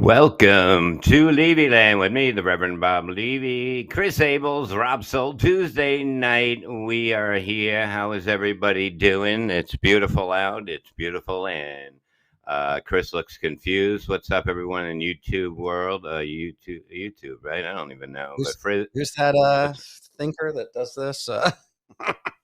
Welcome to Levyland with me, the Reverend Bob Levy, Chris Abels, Rob Soul. Tuesday night, we are here. How is everybody doing? It's beautiful out. It's beautiful, and Chris looks confused. What's up, everyone in YouTube world? YouTube, right? I don't even know. But Who's that what's thinker that does this?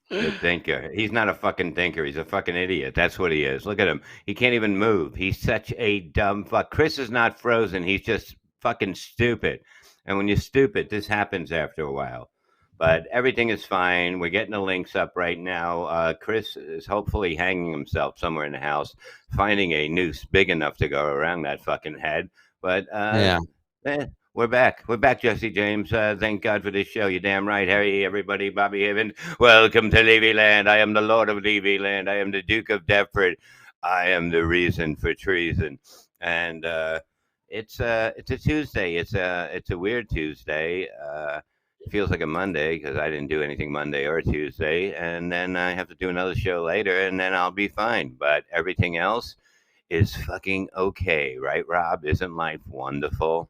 the thinker? He's not a fucking thinker. He's a fucking idiot. That's what he is. Look at him. He can't even move. He's such a dumb fuck. Chris is not frozen. He's just fucking stupid. And when you're stupid, this happens after a while. But everything is fine. We're getting the links up right now. Chris is hopefully hanging himself somewhere in the house, finding a noose big enough to go around that fucking head. But Yeah. we're back. We're back, Jesse James. Thank God for this show. You're damn right. Hey, everybody. Bobby Haven. Welcome to Levyland. I am the Lord of Levyland. I am the Duke of Deptford. I am the reason for treason. And it's a Tuesday. It's a weird Tuesday. It feels like a Monday because I didn't do anything Monday or Tuesday. And then I have to do another show later, and then I'll be fine. But everything else is fucking okay. Right, Rob? Isn't life wonderful?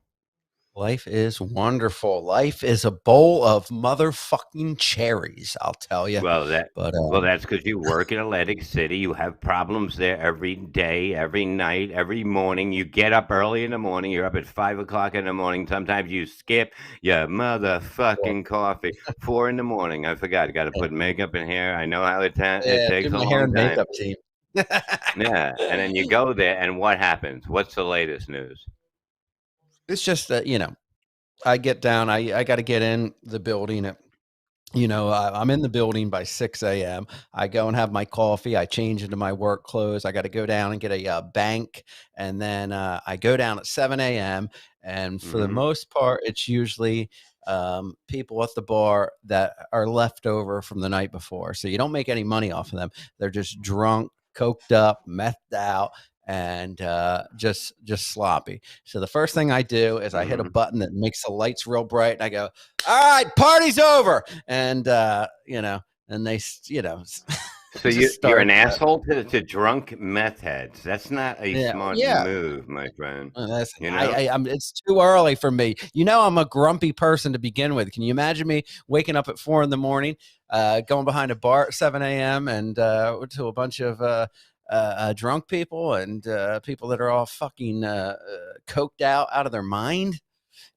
Life is wonderful. Life is a bowl of motherfucking cherries, I'll tell you. Well, that But well, that's because you work in Atlantic City. You have problems there every day, every night, every morning. You get up early in the morning. You're up at 5 o'clock in the morning. Sometimes you skip your motherfucking coffee. 4 in the morning. I forgot. Got to put makeup in hair. I know how it yeah, takes do a my hair long and time. makeup team. Yeah, and then you go there, and what happens? What's the latest news? It's just that, I get down, I got to get in the building at I'm in the building by 6 a.m. I go and have my coffee. I change into my work clothes. I got to go down and get a bank. And then I go down at 7 a.m. And for the Hmm. most part, it's usually people at the bar that are left over from the night before. So you don't make any money off of them. They're just drunk, coked up, methed out, and just sloppy. So the first thing I do is I hit a Hmm. button that makes the lights real bright, and I go, "All right, party's over," and and they, So just you're start. an asshole to drunk meth heads. That's not a Yeah, smart yeah. move, my friend. Listen, You know? I'm. It's too early for me. I'm a grumpy person to begin with. Can you imagine me waking up at 4 in the morning, going behind a bar at 7 a.m. and to a bunch of drunk people and people that are all fucking coked out of their mind?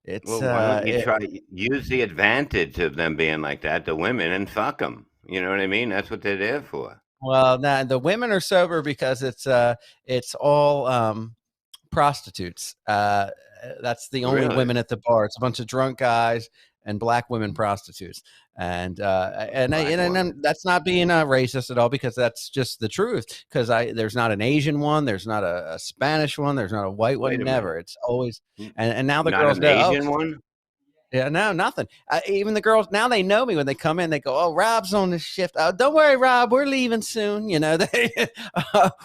It's Well, why don't you try use the advantage of them being like that, the women, and fuck them? You know what I mean? That's what they're there for. well, nah, the women are sober because it's all prostitutes. That's the only Really? women at the bar. It's a bunch of drunk guys and black women prostitutes. And Black woman. that's not being racist at all, because that's just the truth. Because there's not an Asian one, there's not a Spanish one, there's not a white Wait one. a minute. Never. It's always. N- And now the Not girls an know. Oh, Asian one? yeah, no, nothing. Even the girls now, they know me when they come in. They go, "Oh, Rob's on the shift. Oh, don't worry, Rob. We're leaving soon. We're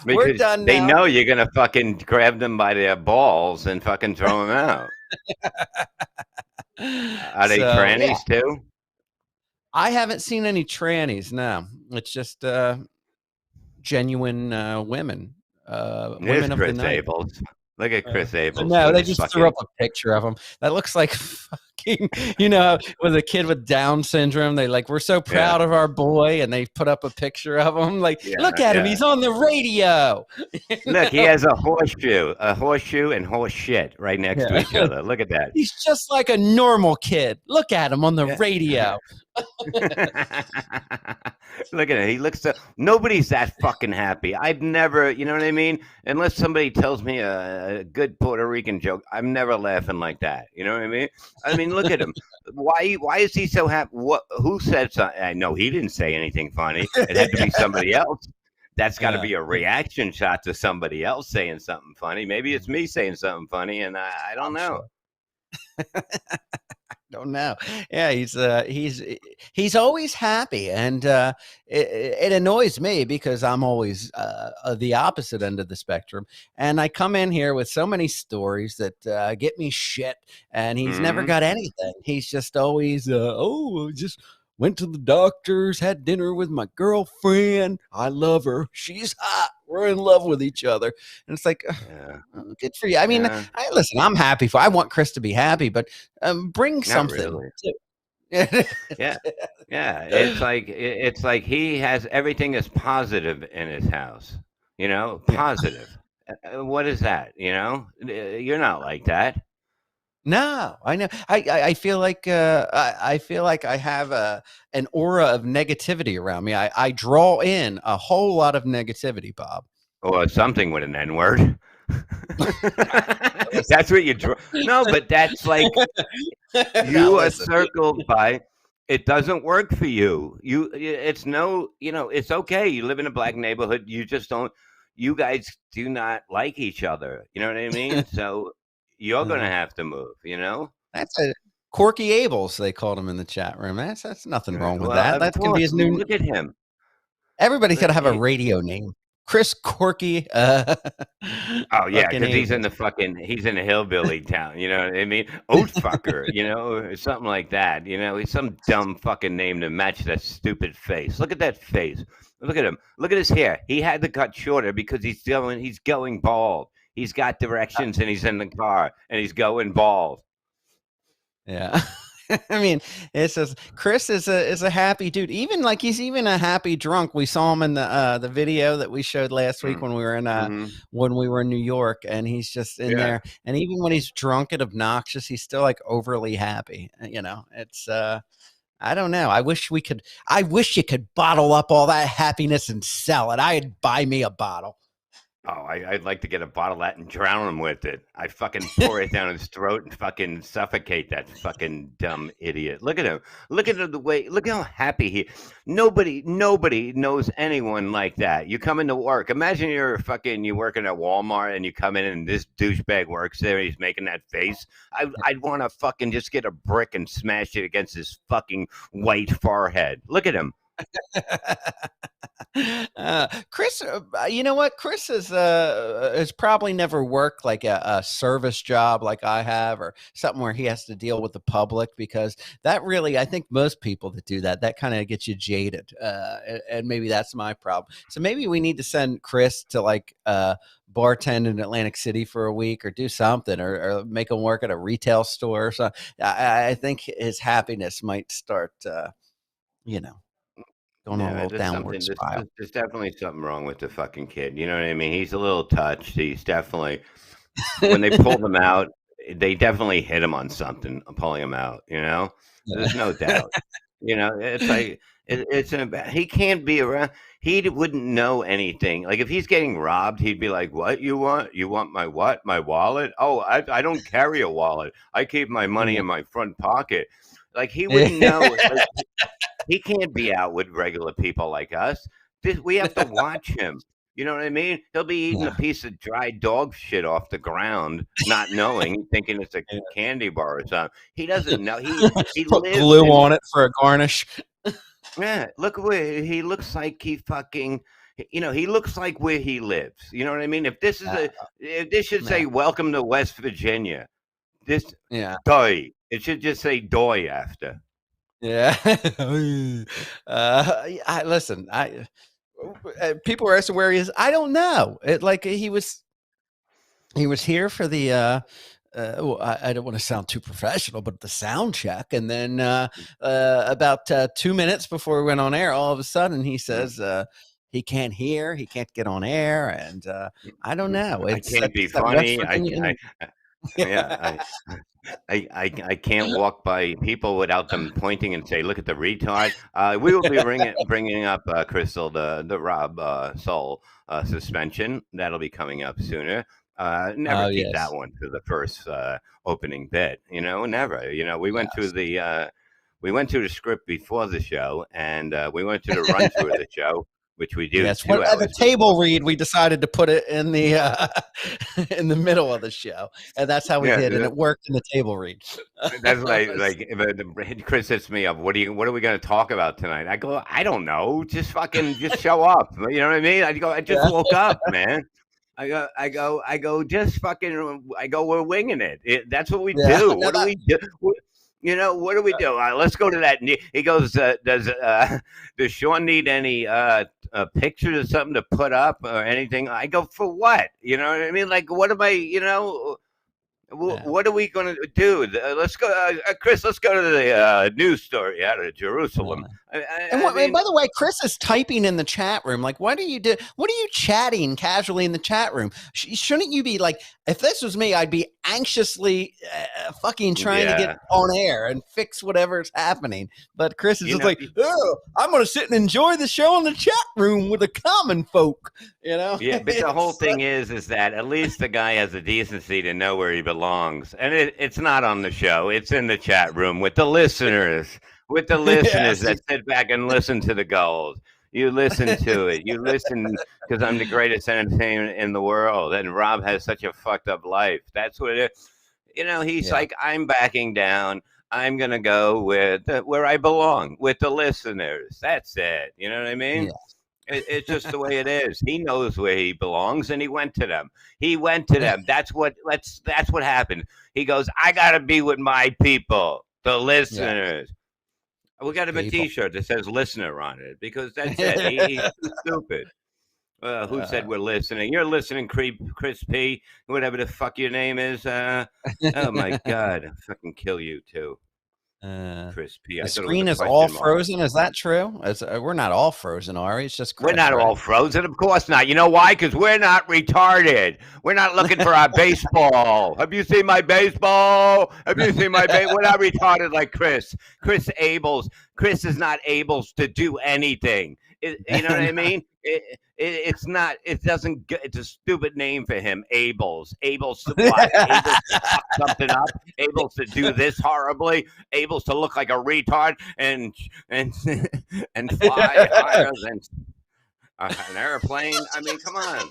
Because done they now." know you're gonna fucking grab them by their balls and fucking throw them out. Are they So yeah, trannies too? I haven't seen any trannies. No, it's just genuine women, There's women of the Chris night. Abels. Look at Chris Abels No, with they his just threw up fucking. a picture of him. That looks like fucking, with a kid with Down syndrome. They like, "We're so Yeah, proud of our boy," and they put up a picture of him. Like, yeah, look at him, yeah. he's on the radio. you Look, he know? has a horseshoe and horse shit right next to Yeah, each other. Look at that. he's just like a normal kid. Look at him on the Yeah. radio. Look at it. He looks so. Nobody's that fucking happy. I've never, you know what I mean? Unless somebody tells me a good Puerto Rican joke, I'm never laughing like that. You know what I mean? I mean, look at him. Why is he so happy? What? Who said something? I know he didn't say anything funny. It had to be somebody else. That's got to Yeah. be a reaction shot to somebody else saying something funny. Maybe it's me saying something funny, and I don't I'm know. sure. Don't know. Yeah, he's always happy, and it annoys me because I'm always the opposite end of the spectrum, and I come in here with so many stories that get me shit, and he's never Hmm. got anything. He's just always, "Oh, just went to the doctors, had dinner with my girlfriend. I love her. She's hot." we're in love with each other. And it's like, Yeah, good for you. I mean, yeah, listen, I'm happy I want Chris to be happy, but bring not something. really. To, Yeah, yeah. It's like he has everything is positive in his house. yeah. Positive. What is that? You're not like that. No, I know. I feel like I feel like I have an aura of negativity around me. I draw in a whole lot of negativity, Bob. Or something with an N word. Listen, That's what you draw. No, but that's like now you are listen. circled by. It doesn't work for you. It's no. It's okay. You live in a black neighborhood. You just don't. You guys do not like each other. You know what I mean? So you're gonna Uh, have to move. that's a Corky Abels, they called him in the chat room. That's nothing Right. wrong with Well, that. of That can be course. his new. Look at him. Everybody's got to have a Eh, radio name. Chris Corky, Oh yeah, fucking because Abels. he's in a hillbilly town. You know what I mean? Oat fucker. Or something like that. He's some dumb fucking name to match that stupid face. Look at that face. Look at him. Look at his hair. He had to cut shorter because he's going bald. He's got directions and he's in the car and he's going bald. Yeah. I mean, it's just Chris is a happy dude. Even like he's even a happy drunk. We saw him in the video that we showed last week Mm. Hmm. when we were in New York, and he's just in Yeah. there. And even when he's drunk and obnoxious, he's still like overly happy. It's I don't know. I wish you could bottle up all that happiness and sell it. I'd buy me a bottle. Oh, I'd like to get a bottle of that and drown him with it. I fucking pour it down his throat and fucking suffocate that fucking dumb idiot. Look at him. Look at the way. Look how happy he. Nobody knows anyone like that. You come into work. Imagine you working at Walmart and you come in and this douchebag works there. And he's making that face. I'd want to fucking just get a brick and smash it against his fucking white forehead. Look at him. Chris, you know what? Chris has probably never worked like a service job like I have, or something where he has to deal with the public, because that really, I think most people that do that kind of gets you jaded, and maybe that's my problem. So maybe we need to send Chris to like bartend in Atlantic City for a week, or do something, or make him work at a retail store or something. I think his happiness might start, you know, going on a Yeah, little there's downward something. There's, spiral. there's there's definitely something wrong with the fucking kid. You know what I mean? He's a little touched. He's definitely when they pulled him out, they definitely hit him on something, pulling him out. Yeah. There's no doubt. It's like he can't be around. He wouldn't know anything. Like if he's getting robbed, he'd be like, "What you want? You want my what? My wallet? Oh, I don't carry a wallet. I keep my money Yeah. in my front pocket." Like he Yeah. wouldn't know. Like he can't be out with regular people like us. We have to watch him. You know what I mean? He'll be eating a Yeah. piece of dry dog shit off the ground, not knowing, thinking it's a candy bar or something. He doesn't know. He Put lives glue in on it for a garnish. yeah. Look where he looks like he fucking. He looks like where he lives. You know what I mean? Uh, If this should yeah. say "Welcome to West Virginia," this Yeah. doy. It should just say "doy" after. Yeah. Listen, people were asking where he is. I don't know. He was here for the well, I don't want to sound too professional, but the sound check. And then about 2 minutes before we went on air, all of a sudden he Mm, says he can't hear, he can't get on air, and I don't know. I It's can't be it's that West funny. Virginia. Yeah, I can't walk by people without them pointing and say, "Look at the retard." We will be bringing up Crystal the Rob Soul suspension. That'll be coming up sooner. Never Oh keep that yes, one for the first opening bit. Never. We went through yes, the script before the show, and we went through the run through of the show, which we do yes. What 2 hours the before. table read? We decided to put it in the in the middle of the show, and that's how we Yeah, did, and it worked in the table read. that's like if Chris hits me up. What are we going to talk about tonight? I go, I don't know. Just show up. You know what I mean? I go, I just Yeah, woke up, man. Just fucking. I go, we're winging it. That's what we yeah. do. No, What do we do? What do we do? Let's go to that. He goes, does Sean need any pictures or something to put up or anything. I go, for what? You know what I mean? Like, what am I? You know, Yeah. what are we going to do? Let's go, Chris. Let's go to the news story out of Jerusalem. Yeah. I, I, And, I and mean, by the way, Chris is typing in the chat room. Like, what are you chatting casually in the chat room? Shouldn't you be like, if this was me, I'd be anxiously fucking trying to get yeah, on air and fix whatever's happening. But Chris is you just know, like, oh, I'm going to sit and enjoy the show in the chat room with the common folk. You know, yeah. But the whole thing is that at least the guy has the decency to know where he belongs, and it's not on the show. It's in the chat room with the listeners. With the listeners yes, that sit back and listen to the gold. You listen to it. You listen because I'm the greatest entertainer in the world, and Rob has such a fucked up life. That's what it is. You know, he's yeah, like, I'm backing down. I'm gonna go with where I belong, with the listeners. That's it. You know what I mean? yeah. It's just the way it is. He knows where he belongs, and he went to them. He went to them. That's what happened. He goes, I gotta be with my people, the Yeah, listeners. We got him a people. T-shirt that says "listener" on it because that's it. He's too stupid. Who said we're listening? You're listening, creep, Chris P, whatever the fuck your name is. Oh my God, I'll fucking kill you too, Uh, Chris P. the I thought it was a screen is all question mark. frozen. Is that true? We're not all frozen, are we? It's just We're Chris, not right? all frozen, of course not. You know why? Because we're not retarded. We're not looking for our baseball. Have you seen my baseball? Have you seen my baseball? We're not retarded like Chris. Chris is not able to do anything. You know what I mean? It's not. It doesn't. It's a stupid name for him. Abel's to what? Abel's to fuck something up. Abel's to do this horribly. Abel's to look like a retard and and fly higher than an airplane. I mean, come on.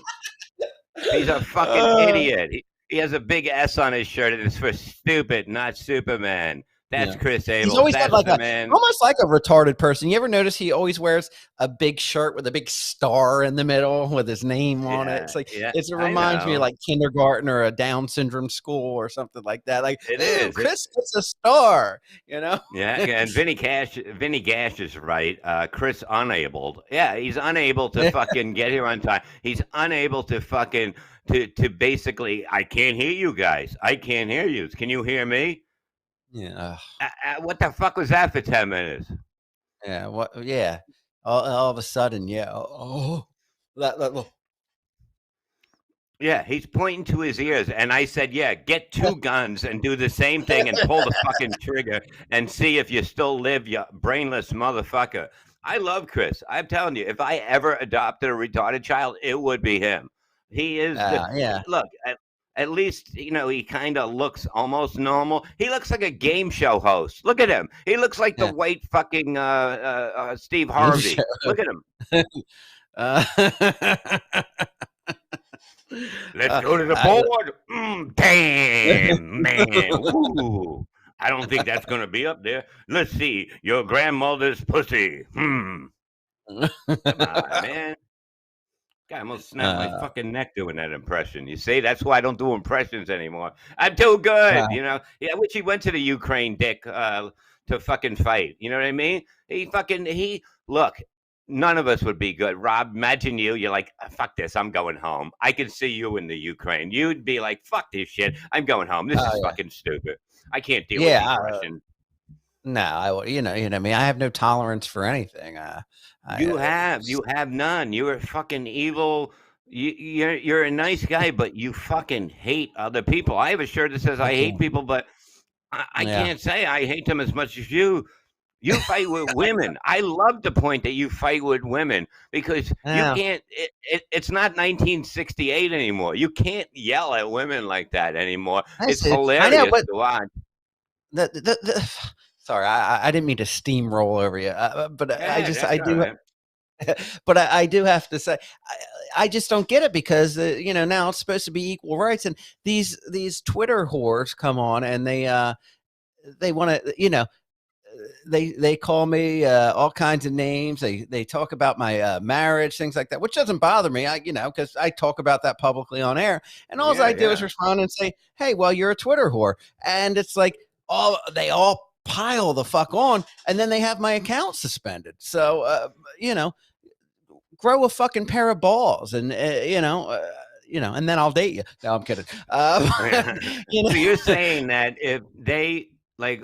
He's a fucking Uh, idiot. He has a big S on his shirt, and it's for stupid, not Superman. That's yeah. Chris He's Abel. always got That's like the a man. almost like a retarded person. You ever notice he always wears a big shirt with a big star in the middle with his name on it? Yeah, It's like yeah, it I reminds me of know. like kindergarten or a Down syndrome school or something like that. Like, It ooh, is. Chris gets a star, you know? Yeah, and Vinny Gash is right. Chris unable. Yeah, he's unable to fucking get here on time. He's unable to fucking to basically. I can't hear you guys. I can't hear you. Can you hear me? Yeah. What the fuck was that for 10 minutes? Yeah. What? Yeah. All of a sudden, yeah. Oh, that Yeah, he's pointing to his ears, and I said, "Yeah, get two guns and do the same thing and pull the fucking trigger and see if you still live, you brainless motherfucker." I love Chris. I'm telling you, if I ever adopted a retarded child, it would be him. He is the yeah. look. At least he kind of looks almost normal. He looks like a game show host. Look at him. He looks like the Yeah. white fucking Steve Game show. Harvey. Look at him. Uh, Let's uh, go to the I, board. Damn, man. Ooh. I don't think that's going to be up there. Let's see. Your grandmother's pussy. Come on, man. God, I almost snapped my uh, fucking neck doing that impression. You see, that's why I don't do impressions anymore. I'm too good, uh, Yeah, I wish he went to the Ukraine, Dick, to fucking fight. You know what I mean? He look. None of us would be good. Rob, imagine you. You're like, fuck this. I'm going home. I can see you in the Ukraine. You'd be like, fuck this shit. I'm going home. This is yeah. fucking stupid. I can't deal with Yeah, these Russians. no, you know me. I have no tolerance for anything. You have none. You're fucking evil. You're a nice guy, but you fucking hate other people. I have a shirt that says I I hate can't. people, but I Yeah, can't say I hate them as much as you. You fight with women. I love the point that you fight with women because you yeah. can't. It's not 1968 anymore. You can't yell at women like that anymore. I It's see. I know, hilarious but to watch. the sorry, I didn't mean to steamroll over you, but I Yeah, just that's I all do. right. But I do have to say, I just don't get it because now it's supposed to be equal rights, and these Twitter whores come on and they want to they call me all kinds of names. They talk about my marriage, things like that, which doesn't bother me. Because I talk about that publicly on air, and all Yeah, I do is yeah. respond and say, "Hey, well, you're a Twitter whore," and it's like they all pile the fuck on, and then they have my account suspended. So you know grow a fucking pair of balls, and and then I'll date you. No, I'm kidding. You So you're know, saying that if they like,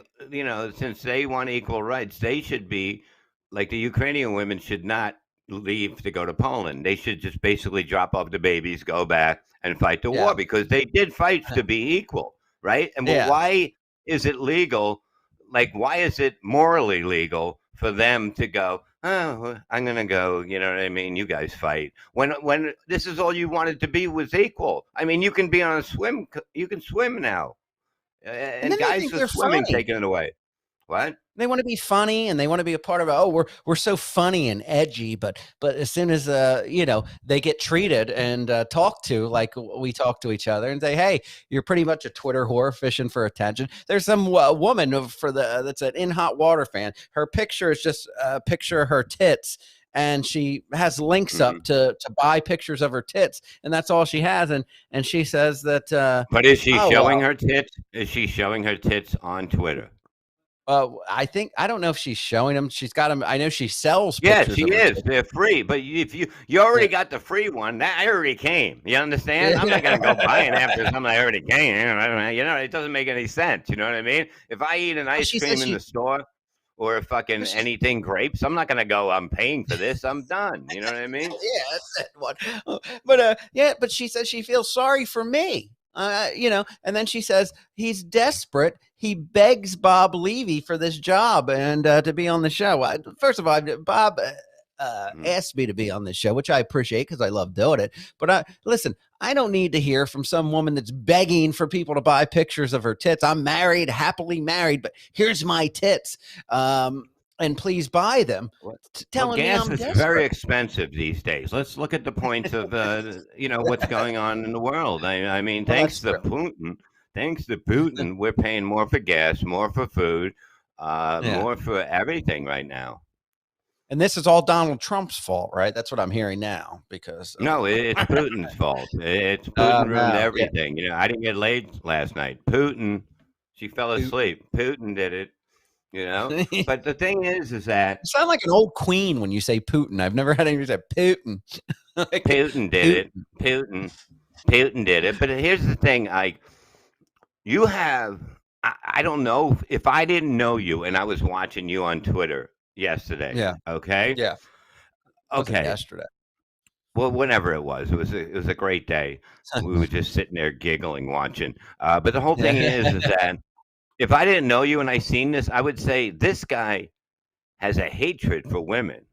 since they want equal rights, they should be like the Ukrainian women should not leave to go to Poland. They should just basically drop off the babies, go back and fight the yeah, war because they did fight to be equal, right? And well, yeah. why is it legal? Like, why is it morally legal for them to go? Oh, well, I'm gonna go. You know what I mean? You guys fight when this is all you wanted to be was equal. I mean, you can be on a swim. You can swim now, And and then they guys think are they're swimming funny. taking it away. What? They want to be funny, and they want to be a part of it. Oh, we're so funny and edgy, but as soon as they get treated and talked to like we talk to each other and say, hey, you're pretty much a Twitter whore fishing for attention. There's some woman for the that's an in hot water fan. Her picture is just a picture of her tits, and she has links up Mhm. to buy pictures of her tits, and that's all she has. And she says that But is she oh showing well, her tits? Is she showing her tits on Twitter? I don't know if she's showing them. She's got them. I know she sells Yeah, pictures she of her is. tits. They're free, but if you Yeah. already got the free one, that already came. You understand? I'm not gonna go Yeah. buying after something I already came. It doesn't make any sense. You know what I mean? If I eat an Well, ice she says cream in the store or a fucking she's anything grapes, I'm not gonna go. I'm paying for this. I'm done. You know what I mean? yeah, that's that one. But she says she feels sorry for me. And then she says he's desperate. He begs Bob Levy for this job and to be on the show. First of all, Bob Mm. asked me to be on this show, which I appreciate because I love doing it. But listen, I don't need to hear from some woman that's begging for people to buy pictures of her tits. I'm married, happily married, but here's my tits. And please buy them. Well, well, Telling me gas I'm is very desperate. expensive these days. Let's look at the points of what's going on in the world. I mean, Well, that's true. thanks to Putin, we're paying more for gas, more for food, Yeah. more for everything right now. And this is all Donald Trump's fault, right? That's what I'm hearing now because No, it's Putin's fault. It's Putin ruined no, yeah. everything. I didn't get laid last night. Putin, she fell Putin. asleep. Putin did it. You know. You But the thing is that sound like an old queen when you say Putin. I've never had anybody say Putin. Like Putin did it. Putin. Putin, Putin did it. But here's the thing: you have. I don't know if I didn't know you and I was watching you on Twitter yesterday. Yeah, Okay, yeah. Wasn't okay. yesterday. Well, whenever it was, it was a great day. We were just sitting there giggling, watching. But the whole thing is that if I didn't know you and I seen this, I would say this guy has a hatred for women.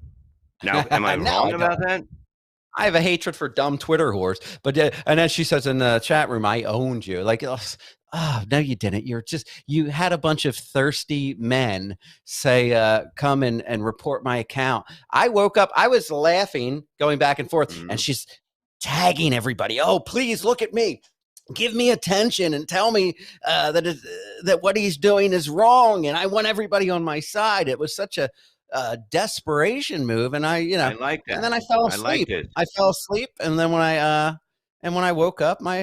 Now, am I No, I wrong don't. about that? I have a hatred for dumb Twitter whores. But and as she says in the chat room, I owned you. Like, oh no, you didn't. You had a bunch of thirsty men say, come and report my account. I woke up, I was laughing, going back and forth, and Mhm. she's tagging everybody. Oh, please look at me. Give me attention and tell me that what he's doing is wrong, and I want everybody on my side. It was such a desperation move, and I like and that. then I fell I like asleep. this. I fell asleep, and then when I woke up, my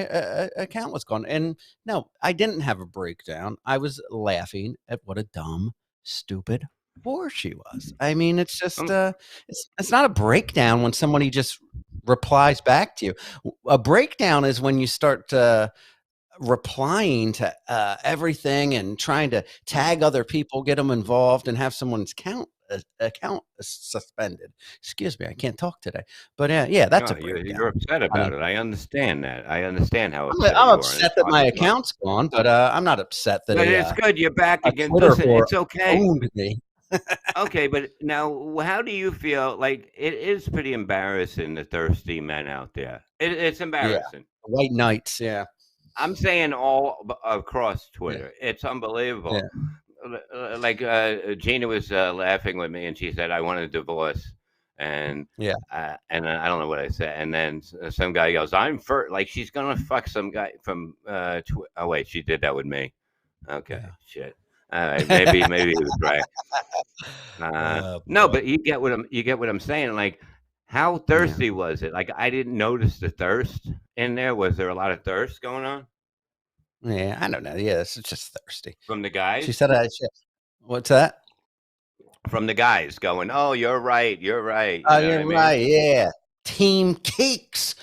account was gone. And no, I didn't have a breakdown. I was laughing at what a dumb, stupid whore she was. I mean, it's just Um, it's not a breakdown when somebody just replies back to you. A breakdown is when you start replying to everything and trying to tag other people, get them involved, and have someone's account suspended. Excuse me, I can't talk today. But yeah, that's no, a you're breakdown. upset I about mean, it. I understand that. I understand how upset I'm you are, and upset it's that hard my to talk. account's gone, but I'm not upset that But it's good you're back a again. Twitter Listen, whore it's okay. owned me. Okay, but now, how do you feel? Like it is pretty embarrassing the thirsty men out there. It's Yeah, embarrassing. white knights. Yeah, I'm saying all across yeah, Twitter. It's yeah, unbelievable. Like Gina was laughing with me, and she said, "I want a divorce," yeah, and I don't know what I said. And then some guy goes, "I'm for like she's gonna fuck some guy from." Oh wait, she did that with me. Okay, yeah. shit. All right, maybe he was right. No, Boy. but you get what I'm saying. Like, how Yeah, thirsty was it? Like, I didn't notice the thirst in there. Was there a lot of thirst going on yeah. I don't know. Yeah, it's just thirsty. from the She guys? said, "I." What's that? from the guys going, "Oh, you're right. You're right." You Oh, know what I you're mean? right. Yeah. Team Cakes. Oh,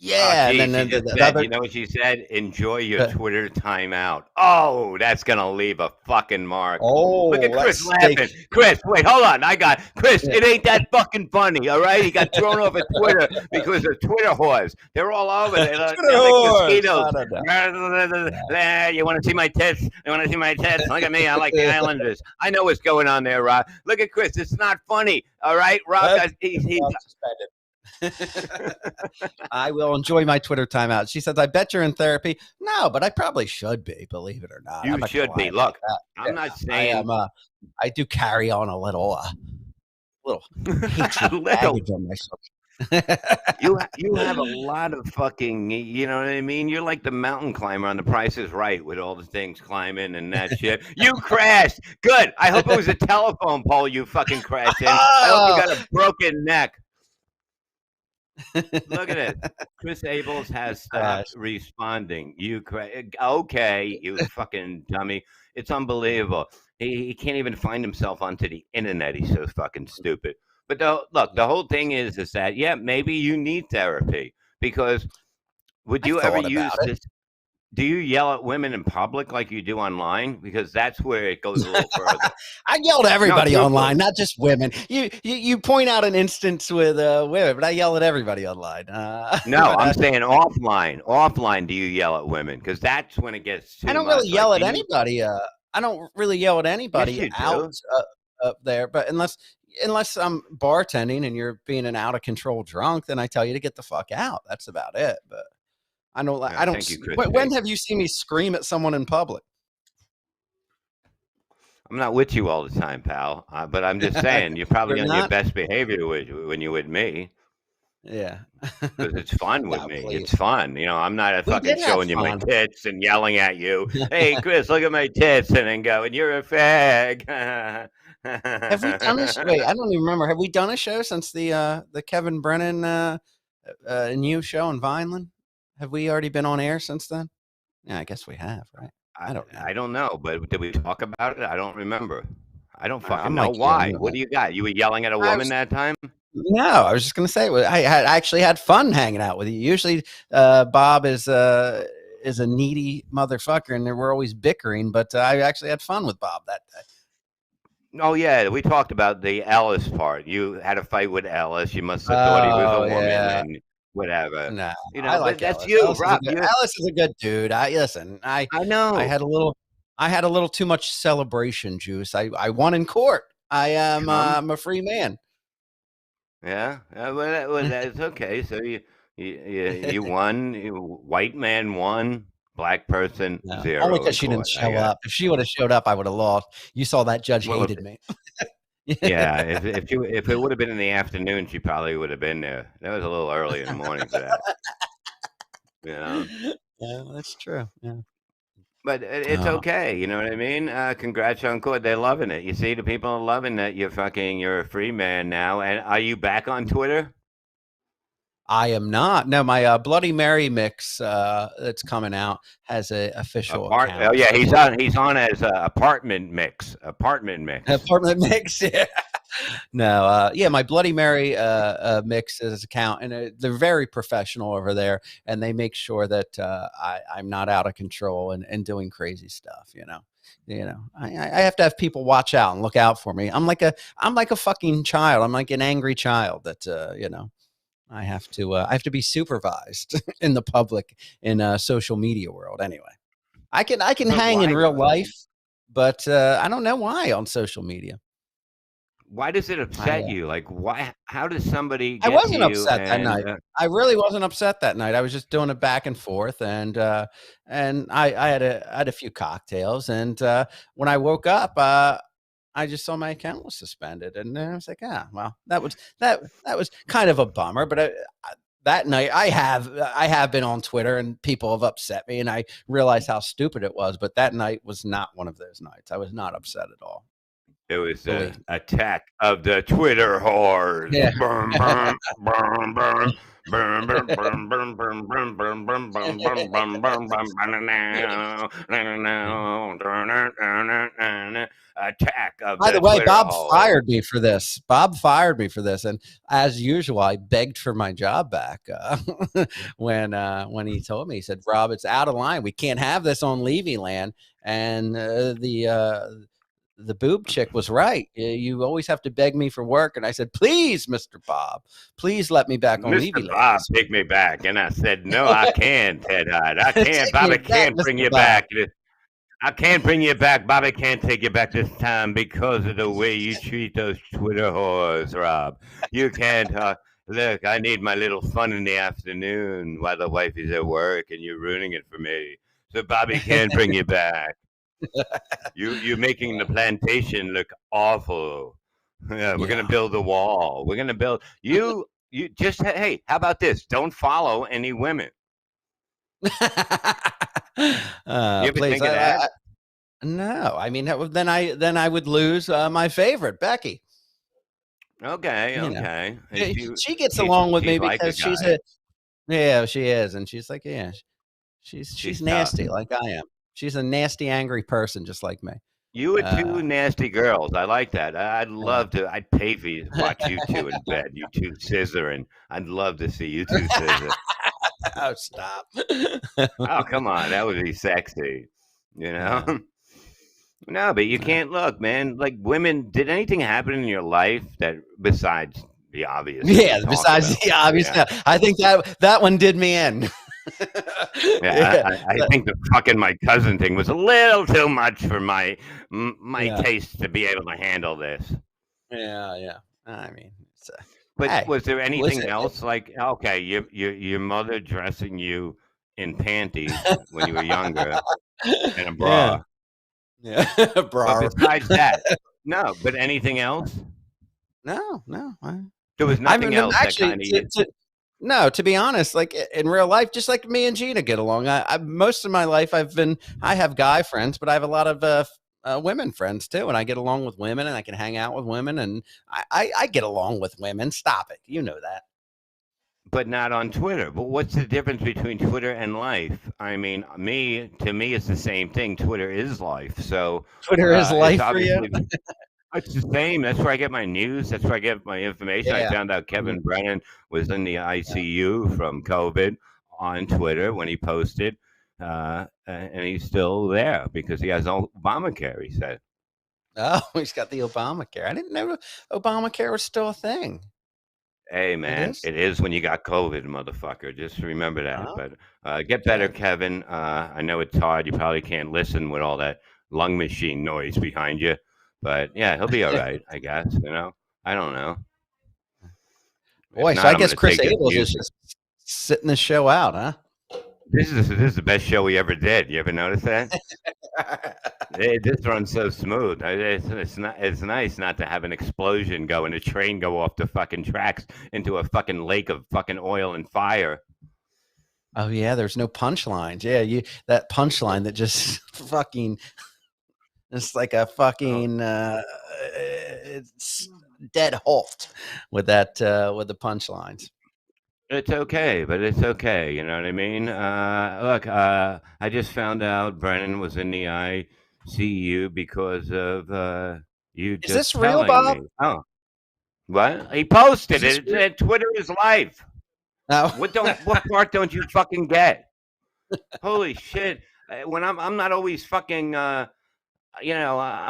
Yeah. And gee, then she just the said, other, you know what she said? Enjoy your uh, Twitter timeout. Oh, that's gonna leave a fucking mark. Look at oh, Chris let's stay. laughing. Chris, wait, hold on. I got Chris. Yeah. It ain't that fucking funny, all right? He got thrown off of Twitter because of Twitter whores. They're all over. Twitter They're like horse. mosquitoes. I don't know. You want to see my tits? You want to see my tits? Look at me. I like the Islanders. I know what's going on there, Rob. Look at Chris. It's not funny, all right? Rob got That's he's suspended. I will enjoy my Twitter timeout. She says, I bet you're in therapy. No, but I probably should be, believe it or not. I'm you not gonna should be. lie about Look, that. I'm Yeah, not I saying am I do carry on a little hatred little. baggage on myself. You have a lot of fucking, you know what I mean? You're like the mountain climber on The Price is Right with all the things climbing and that shit. You crashed. Good. I hope it was a telephone pole you fucking crashed in. I hope you Oh, got a broken neck. Look at it. Chris Abels has stopped gosh. responding. Okay, you fucking dummy. It's unbelievable. He can't even find himself onto the internet. He's so fucking stupid. But look, the whole thing is that yeah, maybe you need therapy because would I you ever thought about use it. this? Do you yell at women in public like you do online? Because that's where it goes a little further. I yell at No, everybody truthfully. online, not just women. You point out an instance with women, but I yell at everybody online. No, But I'm saying offline. Offline, do you yell at women? Because that's when it gets I too don't really much. Like, yell do at you? anybody. I don't really yell at Yes, anybody you out do. up there. But unless I'm bartending and you're being an out of control drunk, then I tell you to get the fuck out. That's about it. But I don't. I don't. Thank you, When Christy. have you seen me scream at someone in public? I'm not with you all the time, pal. But I'm just saying, you're probably You're on your not. best behavior when you're with me Yeah. because it's fun with No, me. It's please. fun. You know, I'm not a We fucking did have showing you my fun. tits and yelling at you. Hey, Chris, look at my tits, and then going, "You're a fag." Have we done a wait, I don't even remember. Have we done a show since the Kevin Brennan new show in Vineland? Have we already been on air since then? Yeah, I guess we have, right? I, I don't know. I don't know, but did we talk about it? I don't remember. I don't I'm fucking know like you. why. What do you got? You were yelling at a I woman was that time? no, I was just gonna say I actually had fun hanging out with you. Usually, Bob is a needy motherfucker, and we're always bickering. But I actually had fun with Bob that day. Oh yeah, we talked about the Ellis part. You had a fight with Ellis. You must have thought he was a Oh woman yeah. and whatever. No, You I know, but like that's Ellis. you, Rob. You, Ellis is a good dude. I listen. I I know. had a little I had a little too much celebration juice. I won in court. Come, I'm a free man. yeah. Well, that's okay. So you won. White man won. Black person No, only 0 because in she didn't court. I show got. up. If she would have showed up, I would have lost. You saw that judge Well, hated me. yeah. If it would have been in the afternoon, she probably would have been there. That was a little early in the morning for that. You know. Yeah, that's true. Yeah. But it's Oh, okay, you know what I mean? Congrats on court. They're loving it. You see, the people are loving that you're a free man now. And are you back on Twitter? I am not. No, my Bloody Mary mix that's coming out has a official Oh account. yeah, So he's on as apartment mix. Apartment mix. apartment mix. Yeah. No, yeah, my Bloody Mary mix is account, and they're very professional over there, and they make sure that I'm not out of control and doing crazy stuff. I have to have people watch out and look out for me. I'm like a fucking child. I'm like an angry child that I have to be supervised in the public in social media world. Anyway, I can But hang in why real though? life, but I don't know why on social media. Why does it I upset you? Like why? How does somebody I get to wasn't you upset that and night. I really wasn't upset that night. I was just doing it back and forth, and I had a few cocktails, and when I woke up, I just saw my account was suspended, and then I was like, ah, well, that was kind of a bummer. But that night, I have been on Twitter, and people have upset me, and I realized how stupid it was. But that night was not one of those nights. I was not upset at all. it was the Believe me. attack of the Twitter whores. Yeah. Brum, brum, brum, brum. Brum, brum, brum, brum, brum, brum, brum, brum, brum, brum, brum, brum, bum, ba-da-now, da-da-now, da-da-now, da-da-now. Attack of By the the way, Twitter Bob hole. fired me for this. Bob fired me for this, and as usual, I begged for my job back when he told me. He said, "Rob, it's out of line. We can't have this on Levyland." And the boob chick was right. You always have to beg me for work. And I said, "Please, Mister Bob, please let me back on Mr. Levyland." Bob take me back. And I said, no, I can't, Ted Hyde. I can't. Take me Bobby back, can't bring Mister you Bob. back. I can't bring you back. Bobby can't take you back this time because of the way you treat those Twitter whores, Rob. You can't. Look, I need my little fun in the afternoon while the wife is at work, and you're ruining it for me. So Bobby can't bring you back. You're making the plantation look awful. Yeah, we're gonna Yeah. build a wall. We're gonna build you. You just hey. How about this? Don't follow any women. You ever Please, think of that? no. I mean, then I would lose my favorite, Becky. Okay, You know, okay. And she gets along with she's me like a because she's guy. a yeah, she is, and she's like, yeah, she's She's tough. nasty like I am. She's a nasty, angry person just like me. You are Uh, two nasty girls. I like that. I'd yeah. love to. I'd pay for you to watch you two in bed. You two scissoring. I'd love to see you two scissor. Oh, stop. Oh, come on. That would be sexy. You know? Yeah. No, but you Yeah. can't look, man. Like women, did anything happen in your life that besides the obvious that we Yeah, talk besides about? the obvious, Yeah. yeah, I think that one did me in. Yeah, Yeah, I but think the fucking my cousin thing was a little too much for my yeah, taste to be able to handle this. yeah, yeah. I mean, it's, But hey, was there listen, anything else like okay, your mother dressing you in panties when you were younger and a yeah, bra. yeah, But bro. besides that, no. But anything else? No, no, There was I nothing mean, else that actually, kind of no, to be honest, like in real life, just like me and Gina get along. Most of my life, I have guy friends, but I have a lot of women friends too, and I get along with women, and I can hang out with women, and I get along with women. Stop it, you know that. but not on Twitter. But what's the difference between Twitter and life? I mean, to me, it's the same thing. Twitter is life, so Twitter is it's life for you. obviously it's the same. That's where I get my news. That's where I get my information. I Yeah, found out mm, Kevin Brennan was in the yeah. ICU from COVID on Twitter when he posted, and he's still there because he has Obamacare. He said. Oh, he's got the Obamacare. I didn't know Obamacare was still a thing. Hey It man, is. it is when you got COVID, motherfucker. Just remember that. Oh, But get better, okay. Kevin. I know it's hard. You probably can't listen with all that lung machine noise behind you. But yeah, he'll be all right, I guess. I don't know. If Boy, so not, I I'm guess gonna Chris take his Abels is music. just sitting this show out, huh? This is the best show we ever did. You ever notice that? This runs so smooth. It's not. It's nice not to have an explosion go and a train go off the fucking tracks into a fucking lake of fucking oil and fire. Oh yeah, there's no punchlines. Yeah, you that punchline that just fucking it's like a Oh, fucking it's dead halt with the punchlines. it's okay, but it's okay. You know what I mean? Look, I just found out Brennan was in the ICU because of you Is this just real, telling Bob? me. Oh, what? He Is posted this it. real? Twitter is life. No. What part don't you fucking get? Holy shit! When I'm not always fucking I'm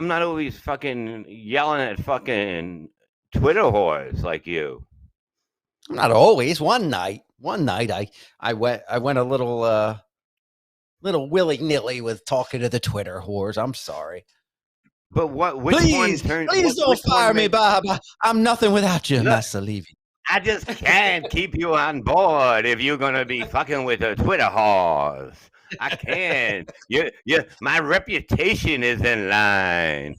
not always fucking yelling at fucking Twitter whores like you. Not always. One night I went a little willy-nilly with talking to the Twitter whores. I'm sorry. But Please, please don't which fire one me, made Bob. I'm nothing without you, look? Master Levy. I just can't keep you on board if you're gonna be fucking with a Twitter horse. I can't. My reputation is in line.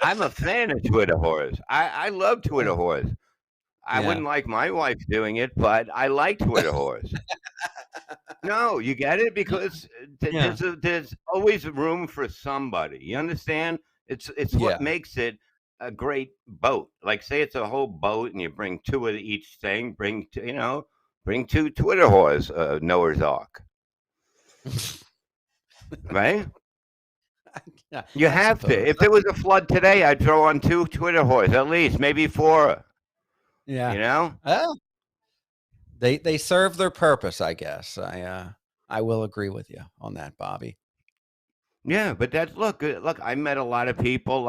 I'm a fan of Twitter horse. I love Twitter horse. I Yeah. wouldn't like my wife doing it, but I like Twitter horse. No, you get it because Yeah. there's always room for somebody. You understand? It's what Yeah. makes it a great boat. Like say it's a whole boat and you bring two of each thing. Bring two Twitter whores, Noah's Ark, right? Yeah, You I have to. suppose. If there was a flood today, I'd throw on 2 Twitter whores, at least, maybe 4, Yeah. you know? Well, they serve their purpose, I guess. I will agree with you on that, Bobby. Yeah, but that's look. I met a lot of people.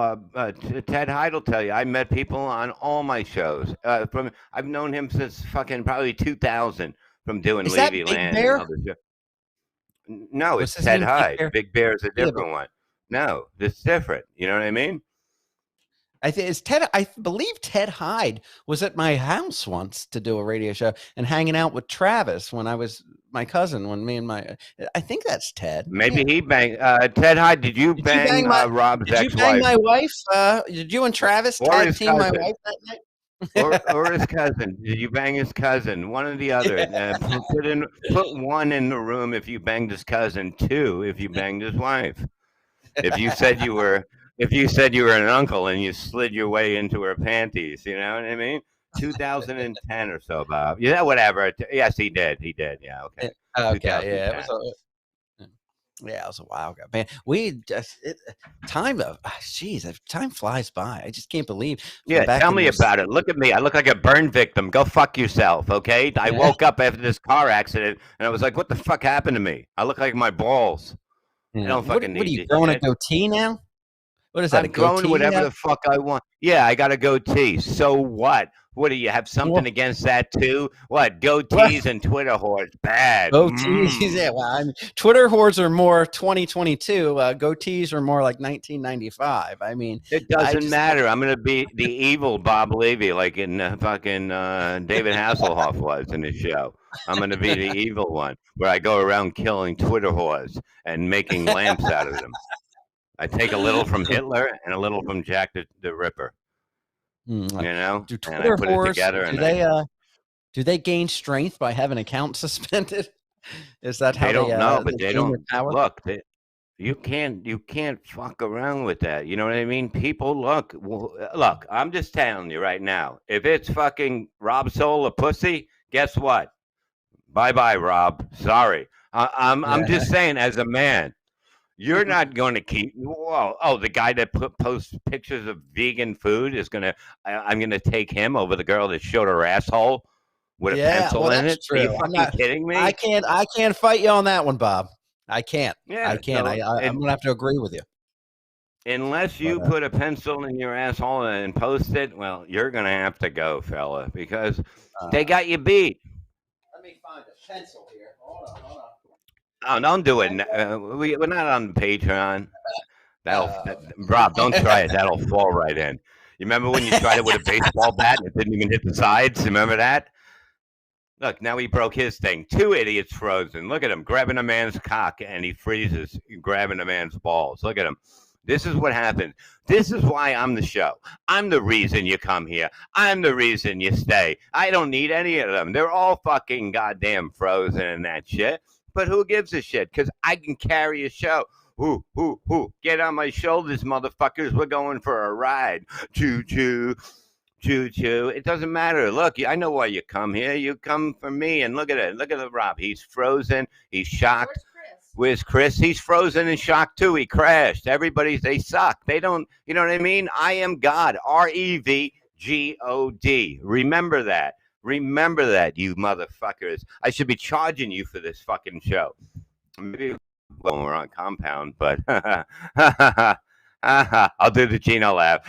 Ted Hyde will tell you, I met people on all my shows. From I've known him since fucking probably 2000 from doing Is that Big Levyland and Bear? other shows. No, Was it's his Ted name Big Hyde. Bear? Big Bear is a Yeah, but different one. No, it's different. You know what I mean? I think it's Ted. I believe Ted Hyde was at my house once to do a radio show and hanging out with Travis when I was my cousin. When me and my, I think that's Ted. Maybe Yeah. he banged Ted Hyde. Did you Did you bang bang my? Rob's Did you bang ex-wife my wife? Did you and Travis or tag his team my cousin? wife that night? Or his cousin. Did you bang his cousin? One or the other. Put one in the room if you banged his cousin. Two if you banged his wife. If you said you were if you said you were an uncle and you slid your way into her panties, you know what I mean? 2010 or so, Bob. Yeah, whatever. Yes, he did. He did. Yeah, okay. Okay, yeah, it 2010. was yeah, it was a while ago, man. We just time of jeez, time flies by. I just can't believe from Yeah, back tell in me those. about it. Look at me. I look like a burn victim. Go fuck yourself, okay? I Yeah, woke up after this car accident and I was like, what the fuck happened to me? I look like my balls. I yeah. don't fucking What are need you this growing a shit. goatee now? What is that? A I'm growing goatee? whatever Yeah. the fuck I want. Yeah, I got a goatee. So what? What do you have something Well, against that too? What well, goatees and Twitter whores? Bad. goatees. Yeah. Well, I mean, Twitter whores are more 2022. Goatees are more like 1995. I mean, It I doesn't just matter. I'm gonna be the evil Bob Levy, like in fucking David Hasselhoff was in his show. I'm gonna be the evil one, where I go around killing Twitter whores and making lamps out of them. I take a little from Hitler and a little from Jack the Ripper, Mm, you know, do and I Twitter put it whores together and I do they gain strength by having accounts suspended? Is that how they don't know, but they they gain their don't power? look. You can't fuck around with that. You know what I mean? People look. I'm just telling you right now. If it's fucking Rob Soul a pussy, guess what? Bye bye, Rob. Sorry. I'm Yeah. just saying, as a man, you're not going to keep. Well, the guy that posts pictures of vegan food is gonna. I'm gonna take him over the girl that showed her asshole with a Yeah, pencil well, in that's it. Are you true. fucking kidding me? I can't fight you on that one, Bob. I can't. I Yeah. can't. So I'm and gonna have to agree with you. unless But you put a pencil in your asshole and post it, well, you're gonna have to go, fella, because they uh, got you beat. let me find a pencil here. Hold on. Oh, don't do it. We're not on Patreon. Rob, don't try it. That'll fall right in. You remember when you tried it with a baseball bat and it didn't even hit the sides? Remember that? Look, now he broke his thing. Two idiots frozen. Look at him grabbing a man's cock and he freezes, grabbing a man's balls. Look at him. This is what happens. This is why I'm the show. I'm the reason you come here. I'm the reason you stay. I don't need any of them. They're all fucking goddamn frozen and that shit. But who gives a shit? Because I can carry a show. Who? Get on my shoulders, motherfuckers. We're going for a ride. Choo choo. Choo choo. It doesn't matter. Look, I know why you come here. You come for me. And look at it. Look at the Rob. He's frozen. He's shocked. Where's Chris? He's frozen and shocked too. He crashed. They suck. They don't, you know what I mean? I am God. REVGOD. Remember that. Remember that, you motherfuckers. I should be charging you for this fucking show. Maybe when we're on compound, but I'll do the Gino laugh.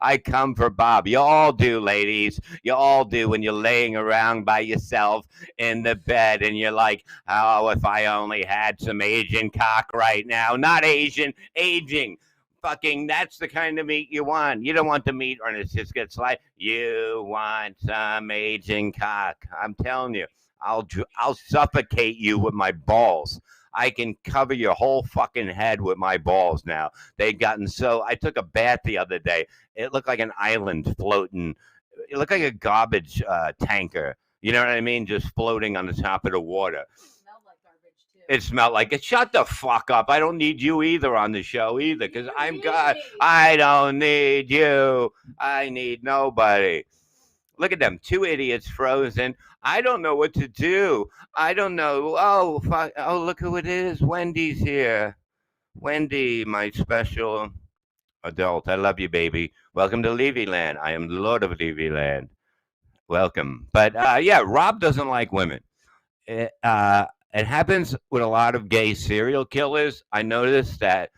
I come for Bob. You all do, ladies. You all do when you're laying around by yourself in the bed and you're like, oh, if I only had some Asian cock right now. Not Asian, aging. Fucking, that's the kind of meat you want. You don't want the meat or it just gets like, you want some aging cock. I'm telling you. I'll suffocate you with my balls. I can cover your whole fucking head with my balls now. They've gotten so. I took a bath the other day. It looked like an island floating. It looked like a garbage tanker. You know what I mean? Just floating on the top of the water. It smelled like it. Shut the fuck up. I don't need you either on the show either because I'm God. I don't need you. I need nobody. Look at them, two idiots frozen. I don't know what to do. I don't know. Oh, fuck. Oh, look who it is. Wendy's here. Wendy, my special adult. I love you, baby. Welcome to Levyland. I am the Lord of Levyland. Welcome. But yeah, Rob doesn't like women. It happens with a lot of gay serial killers. I noticed that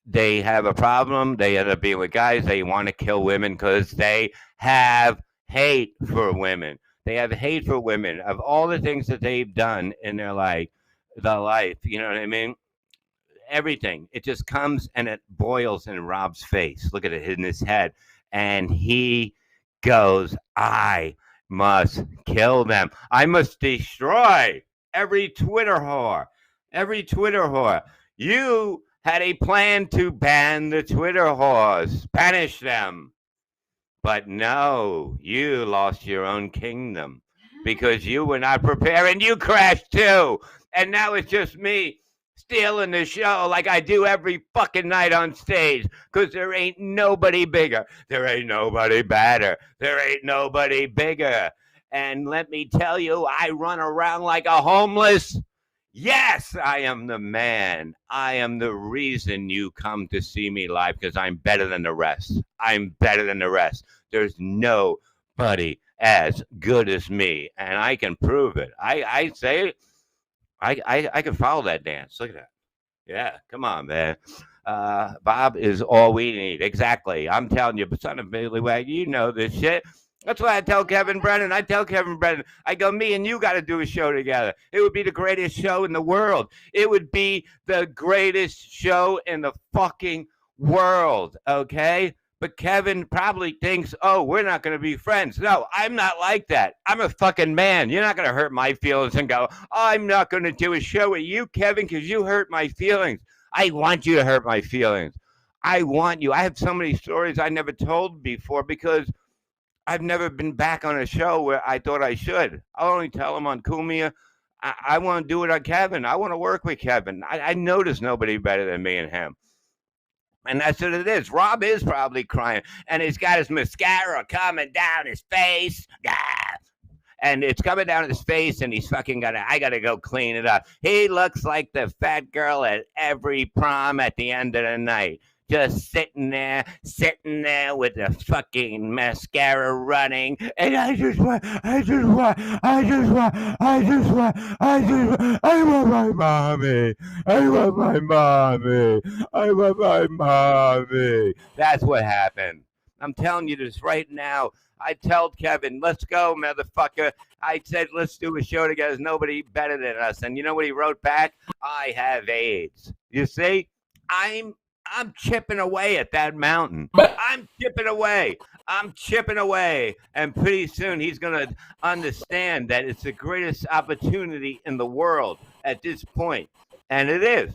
they have a problem. They end up being with guys. They want to kill women because they have hate for women. They have hate for women of all the things that they've done in their life. The life, you know what I mean? Everything. It just comes and it boils in Rob's face. Look at it in his head. And he goes, I must kill them. I must destroy every Twitter whore. Every Twitter whore. You had a plan to ban the Twitter whores, banish them. But no, you lost your own kingdom because you were not prepared and you crashed too. And now it's just me stealing the show like I do every fucking night on stage because there ain't nobody bigger. There ain't nobody badder. There ain't nobody bigger. And let me tell you, I run around like a homeless. Yes, I am the man. I am the reason you come to see me live because I'm better than the rest. I'm better than the rest. There's nobody as good as me, and I can prove it. I say it. I can follow that dance. Look at that. Yeah, come on, man. Bob is all we need. Exactly. I'm telling you, son of Billy Wag, you know this shit. That's why I tell Kevin Brennan. I go, me and you got to do a show together. It would be the greatest show in the world. It would be the greatest show in the fucking world. Okay. But Kevin probably thinks, oh, we're not going to be friends. No, I'm not like that. I'm a fucking man. You're not going to hurt my feelings and go, oh, I'm not going to do a show with you, Kevin, because you hurt my feelings. I want you to hurt my feelings. I want you. I have so many stories I never told before because I've never been back on a show where I thought I should. I'll only tell them on Kumia. I want to do it on Kevin. I want to work with Kevin. I know there's nobody better than me and him. And that's what it is. Rob is probably crying. And he's got his mascara coming down his face. Ah. And it's coming down his face, and he's fucking I gotta go clean it up. He looks like the fat girl at every prom at the end of the night. Just sitting there with the fucking mascara running, and I want my mommy. I want my mommy. I want my mommy. That's what happened. I'm telling you this right now. I told Kevin, let's go, motherfucker. I said, let's do a show together. There's nobody better than us. And you know what he wrote back? I have AIDS. You see? I'm chipping away at that mountain. I'm chipping away. And pretty soon he's going to understand that it's the greatest opportunity in the world at this point. And it is.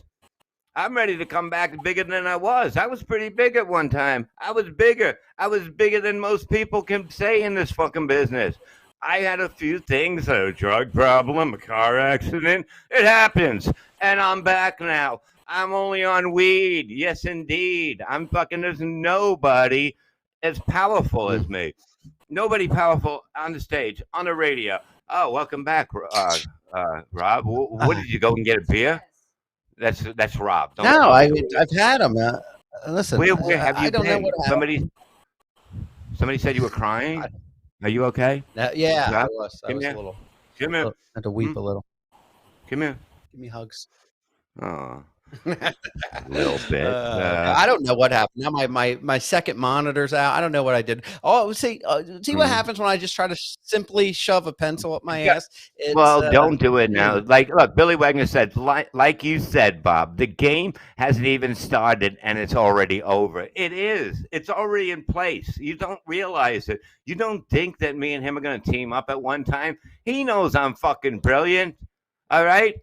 I'm ready to come back bigger than I was. I was pretty big at one time. I was bigger. I was bigger than most people can say in this fucking business. I had a few things, a drug problem, a car accident. It happens. And I'm back now. I'm only on weed. Yes, indeed. I'm fucking, there's nobody as powerful as me. Nobody powerful on the stage, on the radio. Oh, welcome back, Rob. What did you go and get a beer? That's Rob. No, I've had them. Listen, where have you I don't been? know what Somebody said you were crying. Are you okay? Yeah, I was. I was here. a little. Come here. I had to weep a little. Come here. Give me hugs. Oh. A little bit. I don't know what happened. Now my second monitor's out. I don't know what I did. Oh, see what happens when I just try to simply shove a pencil up my ass. Well, don't do it now. Like, look, Billy Wagner said, like you said, Bob, the game hasn't even started and it's already over. It is. It's already in place. You don't realize it. You don't think that me and him are going to team up at one time. He knows I'm fucking brilliant. All right?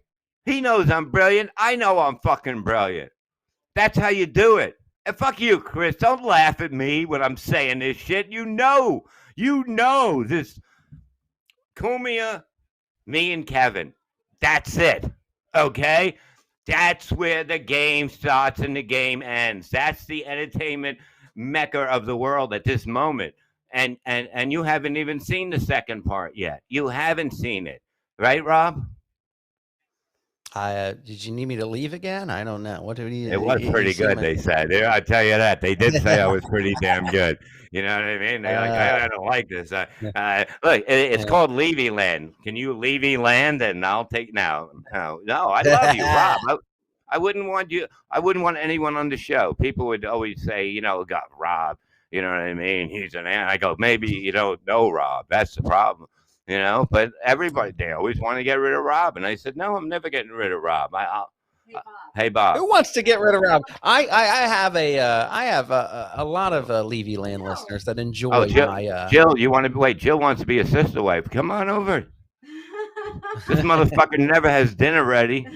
He knows I'm brilliant. I know I'm fucking brilliant. That's how you do it. And fuck you, Chris. Don't laugh at me when I'm saying this shit. You know this. Kumia, me and Kevin. That's it. Okay? That's where the game starts and the game ends. That's the entertainment mecca of the world at this moment. and you haven't even seen the second part yet. You haven't seen it, right, Rob? Did you need me to leave again? I don't know. What do It was you pretty see good, my? they said. Yeah, I tell you that. They did say I was pretty damn good. You know what I mean? They like, Uh, I don't like this. yeah, Look, it's yeah. called Levyland. Can you Levyland? And I'll take now. No, no, I love you, Rob. I wouldn't want you. I wouldn't want anyone on the show. People would always say, got Rob. You know what I mean? He's an. I go, maybe you don't know Rob. That's the problem. But everybody, they always want to get rid of Rob, and I said, no, I'm never getting rid of Rob. Hey, Bob. Who wants to get rid of Rob? I have a lot of Levy Land listeners that Oh, enjoy Jill, my Jill, you want to wait? Jill wants to be a sister wife. Come on over. This motherfucker never has dinner ready.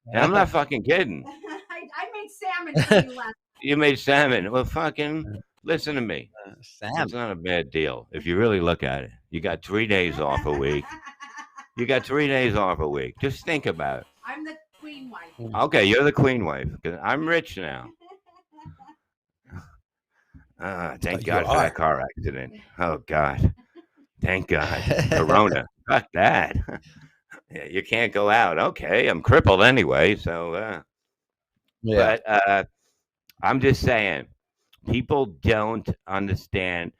And I'm not fucking kidding. I made salmon for you last. You made salmon. Well, fucking listen to me. Sam. It's not a bad deal if you really look at it. You got 3 days off a week. You got 3 days off a week. Just think about it. I'm the queen wife. Okay, you're the queen wife. 'Cause I'm rich now. Thank God for that car accident. Oh God. Thank God. Corona. Fuck that. Yeah, you can't go out. Okay, I'm crippled anyway. So, Yeah. but I'm just saying, people don't understand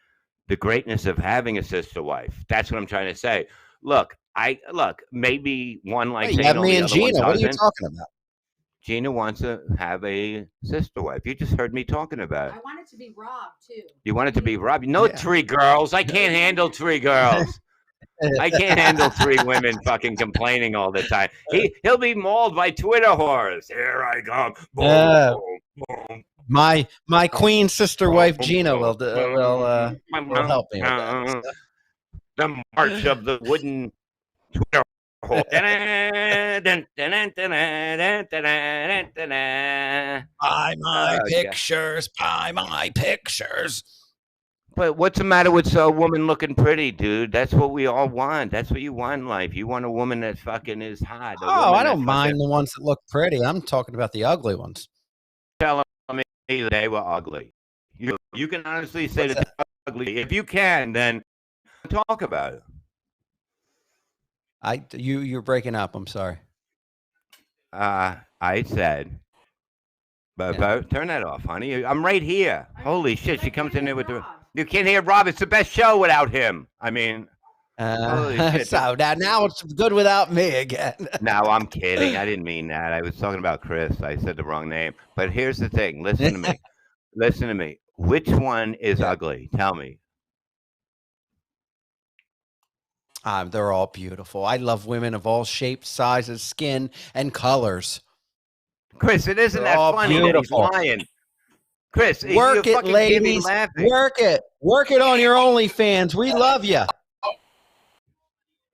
the greatness of having a sister wife. That's what I'm trying to say. Look, maybe one likes Hey, you have anal, me the and other one Gina. What are you doesn't. talking about? Gina wants to have a sister wife. You just heard me talking about it. I want it to be Rob too. You want it to be Rob? No, Yeah. 3 girls. I can't handle 3 girls. I can't handle 3 women fucking complaining all the time. He'll be mauled by Twitter whores. Here I come. Boom, boom, boom. My queen sister wife Gina will help me with that. So. The march of the wooden Twitter whore. Buy my Oh, pictures. Buy my pictures. But what's the matter with a woman looking pretty, dude? That's what we all want. That's what you want in life. You want a woman that fucking is hot. Oh, I don't mind the ones that look pretty. I'm talking about the ugly ones. Telling me they were ugly. You can honestly say that they're ugly. If you can, then talk about it. You're breaking up. I'm sorry. I said, but turn that off, honey. I'm right here. Holy shit! She comes in there with the. You can't hear Rob. It's the best show without him. I mean, holy shit. So now it's good without me again. No, I'm kidding. I didn't mean that. I was talking about Chris. I said the wrong name. But here's the thing. Listen to me. Listen to me. Which one is ugly? Tell me. They're all beautiful. I love women of all shapes, sizes, skin, and colors. Chris, it isn't that funny that he's lying. Chris, work it, ladies. Work it. Work it on your OnlyFans. We love you.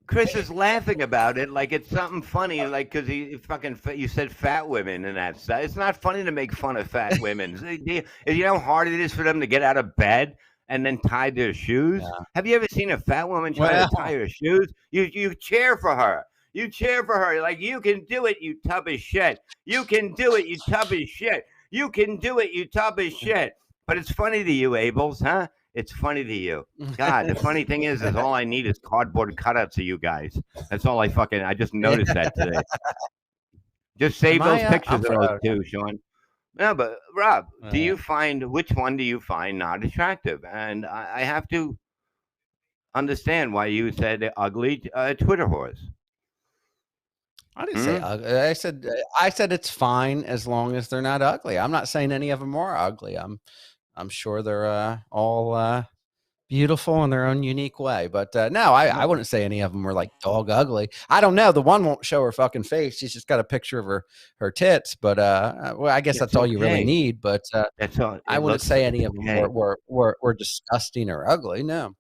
Chris is laughing about it like it's something funny, like because you said fat women and that stuff. It's not funny to make fun of fat women. You know how hard it is for them to get out of bed and then tie their shoes? Yeah. Have you ever seen a fat woman try to tie her shoes? You cheer for her. You cheer for her. You're like, you can do it, you tub of shit. You can do it, you tub of shit. You can do it, you tub of shit. But it's funny to you, Abels, huh? It's funny to you. God, the funny thing is all I need is cardboard cutouts of you guys. That's all I just noticed that today. Just save those pictures of those two, Sean. No, but Rob, which one do you find not attractive? And I have to understand why you said ugly Twitter whores. I didn't say ugly. I said it's fine as long as they're not ugly. I'm not saying any of them are ugly. I'm sure they're all beautiful in their own unique way. But no, I wouldn't say any of them were like dog ugly. I don't know. The one won't show her fucking face. She's just got a picture of her tits. But well, I guess that's all you really need. But that's all. I wouldn't say any of them were disgusting or ugly. No.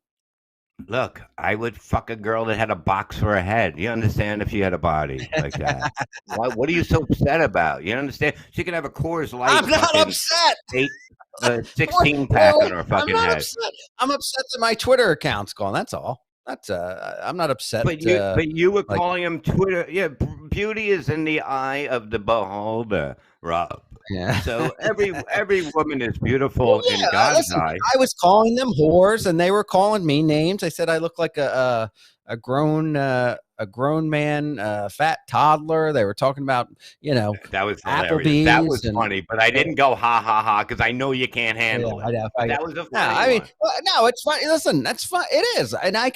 Look, I would fuck a girl that had a box for a head. You understand? If she had a body like that. What are you so upset about? You understand? She could have a Coors Light. I'm not upset. 16-pack on her fucking head. Upset. I'm upset that my Twitter account's gone. That's all. That's I'm not upset. But you were calling him Twitter. Yeah, beauty is in the eye of the beholder, Rob. Yeah. So every woman is beautiful Well, in yeah, God's listen, eye. I was calling them whores, and they were calling me names. I said I look like a grown man, fat toddler. They were talking about That was hilarious. That Applebee's was and funny, but I didn't go ha ha ha because I know you can't yeah, handle it. I know. But that was a No, funny I mean, one. well, no, it's fine. Listen, that's fine. It is, and I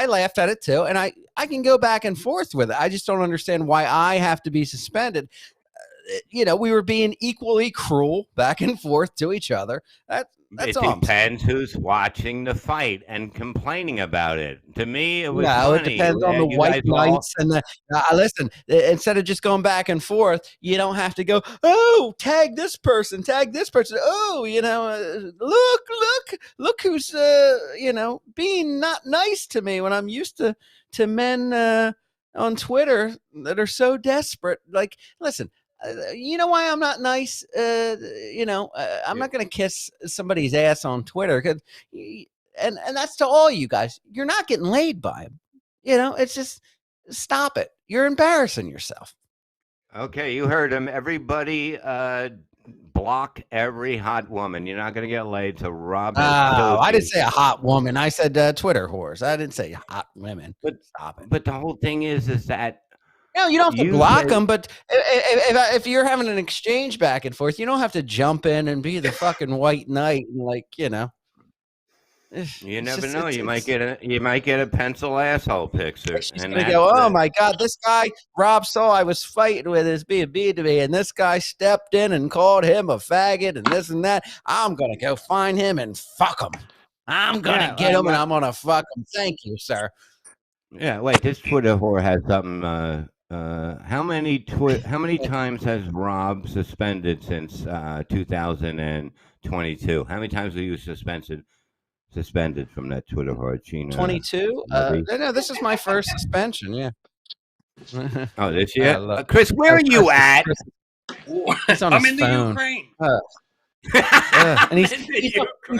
laughed at it too, and I can go back and forth with it. I just don't understand why I have to be suspended. We were being equally cruel back and forth to each other. That's It all I'm saying. depends who's watching the fight and complaining about it. To me, it was No, it funny. depends on the You white guys all knights and the. Listen, instead of just going back and forth, you don't have to go. Oh, tag this person, tag this person. Oh, look who's being not nice to me when I'm used to men on Twitter that are so desperate. Like, listen. You know why I'm not nice? I'm not going to kiss somebody's ass on Twitter because, and that's to all you guys. You're not getting laid by him. It's just stop it. You're embarrassing yourself. Okay, you heard him. Everybody, block every hot woman. You're not going to get laid. So Rob has told I you. didn't say a hot woman. I said Twitter whores. I didn't say hot women. But Stop it. but the whole thing is that No, you don't have to you block say them, but if you're having an exchange back and forth, you don't have to jump in and be the fucking white knight and you it's never just know. You might get a pencil asshole picture, she's and gonna that's go, oh my God, this guy Rob saw I was fighting with his B to me, and this guy stepped in and called him a faggot and this and that. I'm gonna go find him and fuck him. I'm gonna get him and I'm gonna fuck him. Thank you, sir. Yeah, wait. This Twitter whore has something. How many times has Rob suspended since 2022? How many times were you suspended from that Twitter whore, Gina? 22. No, this is my first suspension. Yeah. Oh, this year, Look. Chris. Where are you at? He's on I'm his in phone. the Ukraine. And he's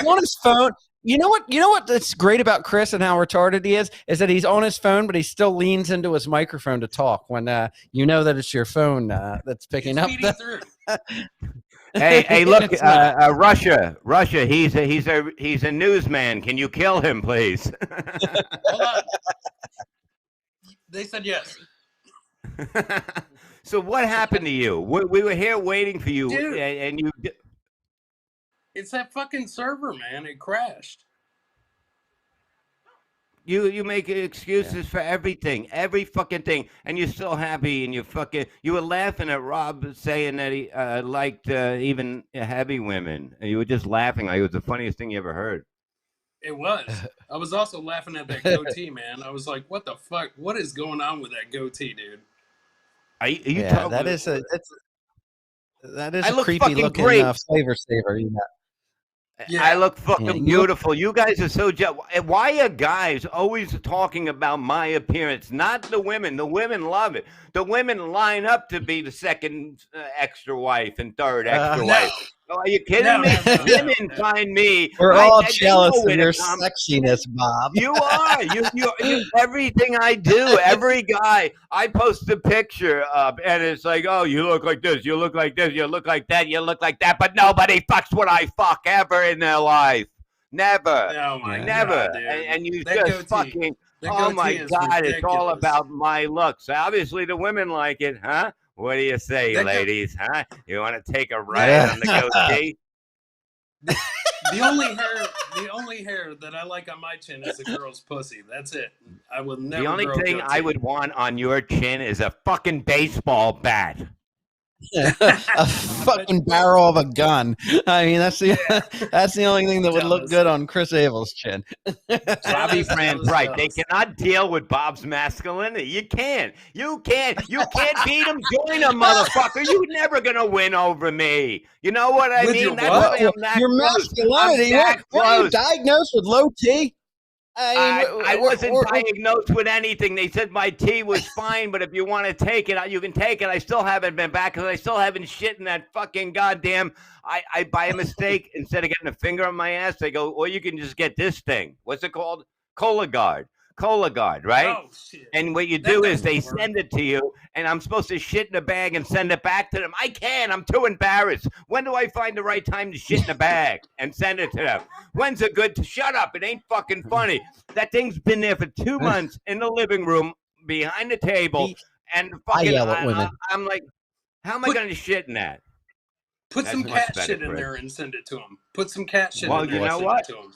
on his phone. You know what that's great about Chris and how retarded he is that he's on his phone, but he still leans into his microphone to talk when you know that it's your phone that's picking up. Hey, look, It's not. Russia. He's a newsman. Can you kill him, please? Hold on. They said yes. So what happened to you? We were here waiting for you, Dude. and you. It's that fucking server, man. It crashed. You make excuses for everything, every fucking thing, and you're still happy, and you were laughing at Rob saying that he liked even heavy women, and you were just laughing like it was the funniest thing you ever heard. It was. I was also laughing at that goatee, man. I was like, what the fuck? What is going on with that goatee, dude? Are you Yeah, that is a look creepy fucking looking great. flavor saver. Yeah. I look fucking Yeah, beautiful. You guys are so why are guys always talking about my appearance? Not the women. The women love it. The women line up to be the second extra wife and third extra wife. Oh, are you kidding me? Women find me. We're all jealous of your sexiness, Bob. You are. You everything I do, every guy, I post a picture up and it's like, oh, you look like this, you look like this, you look like that, you look like that, but nobody fucks what I fuck ever in their life. Never. Oh my Never. God, dude. And you That just goatee. fucking, That oh my goatee is God, it's all ridiculous. about my looks. Obviously the women like it, huh? What do you say, That ladies? Huh? You want to take a ride on the goatee? The only hair that I like on my chin is a girl's pussy. That's it. I will never. The only grow a thing I goatee. would want on your chin is a fucking baseball bat. A fucking barrel of a gun. I mean, that's the only thing that would look good on Chris Abel's chin. Bobby Brand's right. They cannot deal with Bob's masculinity. You can't. You can't beat him. Join him, motherfucker. You're never gonna win over me. You know what I With mean? your That's what? why I'm that Your close. masculinity. I'm that What are you close. diagnosed with low T? I wasn't diagnosed with anything. They said my tea was fine, but if you want to take it, you can take it. I still haven't been back because I still haven't shit in that fucking goddamn. I by a mistake, instead of getting a finger on my ass, they go, well, you can just get this thing. What's it called? Cologuard. Cologuard, right? Oh shit! And what you That do is doesn't they work. send it to you, and I'm supposed to shit in a bag and send it back to them. I can't. I'm too embarrassed. When do I find the right time to shit in a bag and send it to them? When's a good to shut up? It ain't fucking funny. That thing's been there for 2 months in the living room behind the table, He- and I fucking yell at women. I'm like, how am I Put- going to shit in that? Put That's some much cat better, shit in Chris. there and send it to him. Put some cat shit Well, in there you and know send what? it to him.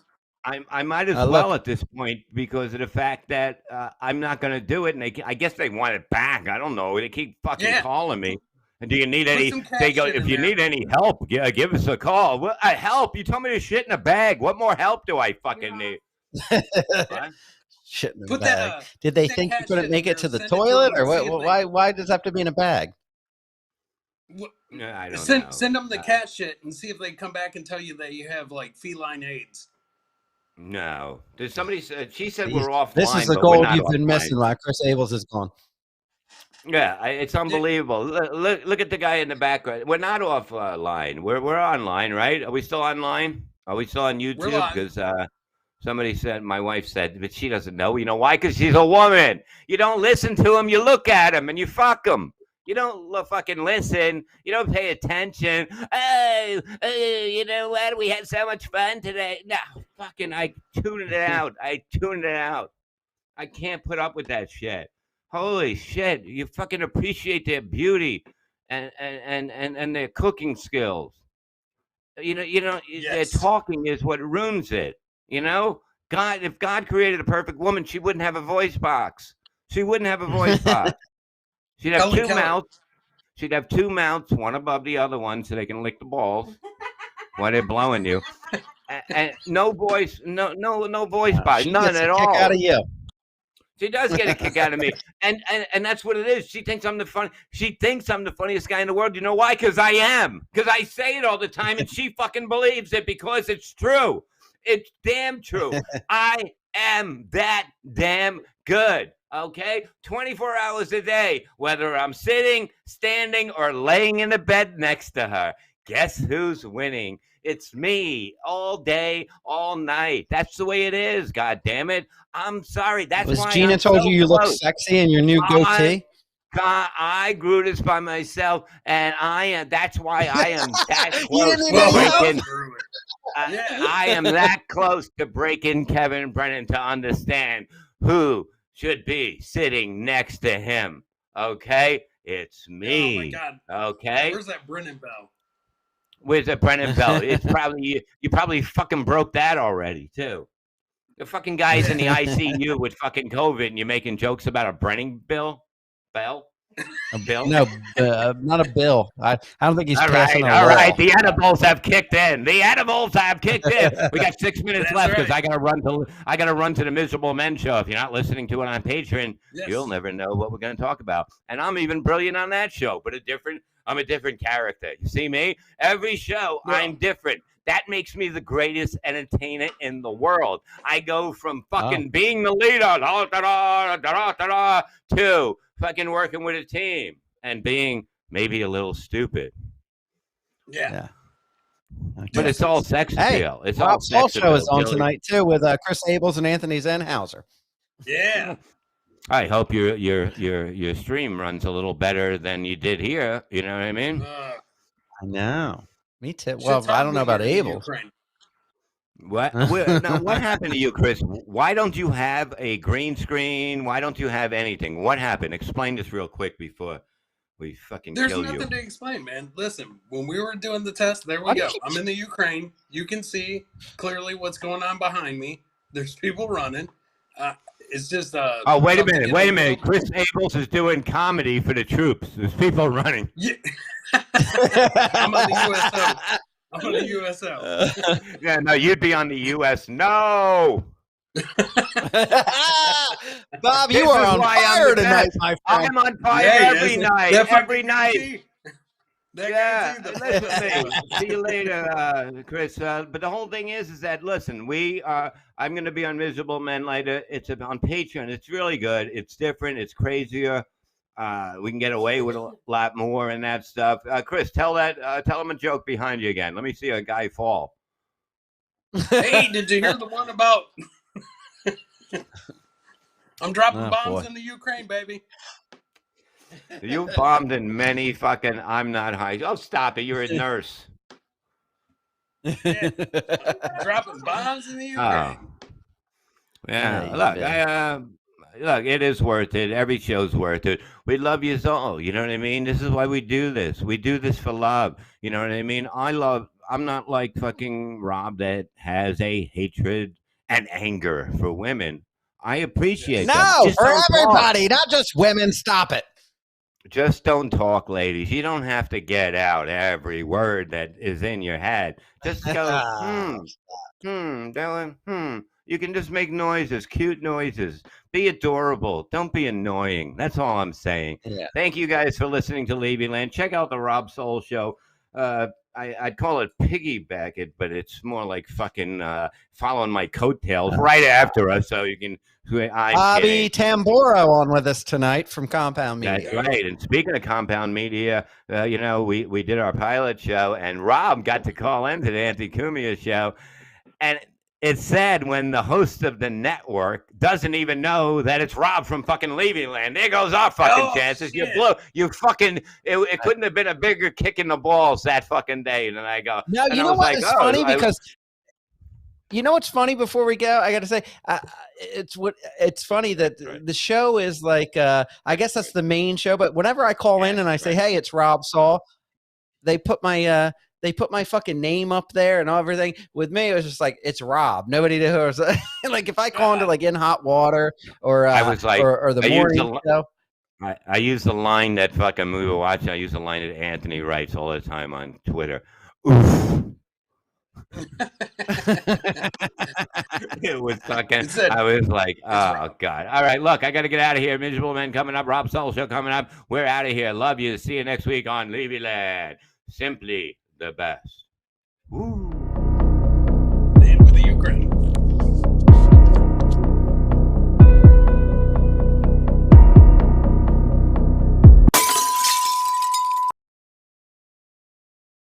I might as Look. well at this point because of the fact that I'm not going to do it, and I guess they want it back. I don't know. They keep fucking calling me. And do you need Put any? some cat They go, shit if in you there. need any help, yeah, give us a call. What help? You told me to shit in a bag. What more help do I fucking need? What? Shit in a Put bag. that. Did they put that think you cat couldn't shit make in it to there the and send it toilet, them or and see what? if they- Why does it have to be in a bag? No, I don't know. Send them the cat shit and see if they come back and tell you that you have like feline AIDS. No. There's somebody said she said These- we're offline. This is the but we're gold not you've been offline. missing while Chris Abels is gone. Yeah, it's unbelievable. Look at the guy in the background. We're not offline. We're online, right? Are we still online? Are we still on YouTube? live. Because somebody said, my wife said, but she doesn't know. You know why? Because she's a woman. You don't listen to him. You look at him and you fuck him. You don't fucking listen. You don't pay attention. Oh, you know what? We had so much fun today. No, fucking, I tuned it out. I tuned it out. I can't put up with that shit. Holy shit! You fucking appreciate their beauty and their cooking skills. Their Yes. talking is what ruins it. You know, God, if God created a perfect woman, she wouldn't have a voice box. She wouldn't have a voice box. She'd have Helen two Keller. mouths. She'd have two mouths, one above the other one, so they can lick the balls while they're blowing you. And no voice, no voice box, She none gets at a kick all. out of you. She does get a kick out of me, and that's what it is. She thinks I'm the funniest guy in the world. You know why? Because I am. Because I say it all the time, and she fucking believes it because it's true. It's damn true. I am that damn good. Okay, 24 hours a day, whether I'm sitting, standing, or laying in the bed next to her. Guess who's winning? It's me all day, all night. That's the way it is. God damn it. I'm sorry. That's Was why Gina I'm told so you look close. sexy in your new goatee? God, I grew this by myself, and that's why I am that You close didn't to even help. breaking. Yeah. I am that close to breaking Kevin Brennan to understand who should be sitting next to him. Okay? It's Oh my me. God. Okay? Where's that Brennan bell? Where's the Brennan belt? It's probably you probably fucking broke that already too. The fucking guy's in the ICU with fucking COVID, and you're making jokes about a Brennan bell? A bill? No, not a bill. I don't think he's All passing right, a all law. right. The edibles have kicked in. We got 6 minutes That's left because right. I gotta run to the Miserable Men show. If you're not listening to it on Patreon, Yes. you'll never know what we're gonna talk about. And I'm even brilliant on that show, but I'm a different character. You see me? Every show, Yeah. I'm different. That makes me the greatest entertainer in the world. I go from fucking being the leader to fucking working with a team and being maybe a little stupid. Yeah. But it's all sex Hey, appeal. It's Rob all sex Saul show is appeal, on Billy. tonight too with Chris Abels and Anthony Zenhauser. Yeah. I hope your stream runs a little better than you did here. You know what I mean? I know. Me too. Shit's Well, I hard don't know here about in Abels. Ukraine. What? Now, what happened to you, Chris? Why don't you have a green screen? Why don't you have anything? What happened? Explain this real quick before we fucking There's kill nothing you. to explain, man. Listen, when we were doing the test, there we Why do go. you keep- I'm in the Ukraine. You can see clearly what's going on behind me. There's people running. It's just Oh, wait a something minute. in Wait the a minute. world. Chris Abels is doing comedy for the troops. There's people running. Yeah. I'm on the USO. I'm on the USO. Yeah, no, you'd be on the US. No. Bob, This you are is on why I'm fire the tonight, best. my friend. I'm on fire Yeah, every yes. night. That Every fucking night. guarantee. That Yeah, guarantee, listen, mate. See you later, Chris. But the whole thing is that listen, I'm going to be on Miserable Men later. It's on Patreon. It's really good. It's different. It's crazier. We can get away with a lot more and that stuff. Chris, tell him a joke behind you again. Let me see a guy fall. Hey, did you hear the one about? I'm dropping Oh, bombs boy. in the Ukraine, baby. You bombed in many fucking. I'm not high. Oh, stop it! You're a nurse. Yeah. Dropping bombs in the Ukraine. Oh, yeah. Hey, Look, man. look. It is worth it. Every show's worth it. We love you all. You know what I mean? This is why we do this. We do this for love. You know what I mean? I'm not like fucking Rob that has a hatred and anger for women. I appreciate them. No, Just for don't talk. everybody, not just women. Stop it. Just don't talk, ladies. You don't have to get out every word that is in your head. Just go, Dylan, You can just make noises, cute noises. Be adorable. Don't be annoying. That's all I'm saying. Yeah. Thank you guys for listening to Levyland. Check out the Rob Soul Show. I'd call it piggyback it, but it's more like fucking following my coattails right after us, so you can. I'm Bobby kidding. Tamboro on with us tonight from Compound Media. That's right. And speaking of Compound Media, we did our pilot show, and Rob got to call into the Anthony Cumia show, and it's sad when the host of the network doesn't even know that it's Rob from fucking Levyland. There goes our fucking chances. Shit. You fucking. It couldn't have been a bigger kick in the balls that fucking day. And then I go. No, you know what? It's funny because. You know what's funny before we go? I got to say, it's funny that the show is like, I guess that's the main show. But whenever I call in and I say, "Hey, it's Rob Saul," they put my fucking name up there and everything. With me, it was just like, it's Rob. Nobody knows. Like if I call into like In Hot Water or I was like, or the morning show. I use the line that fucking we were watching. I use the line that Anthony writes all the time on Twitter. Oof. It was fucking. I was like, oh god. All right, look, I got to get out of here. Miserable Men coming up. Rob Soul Show coming up. We're out of here. Love you. See you next week on Levyland. Simply the best. Woo.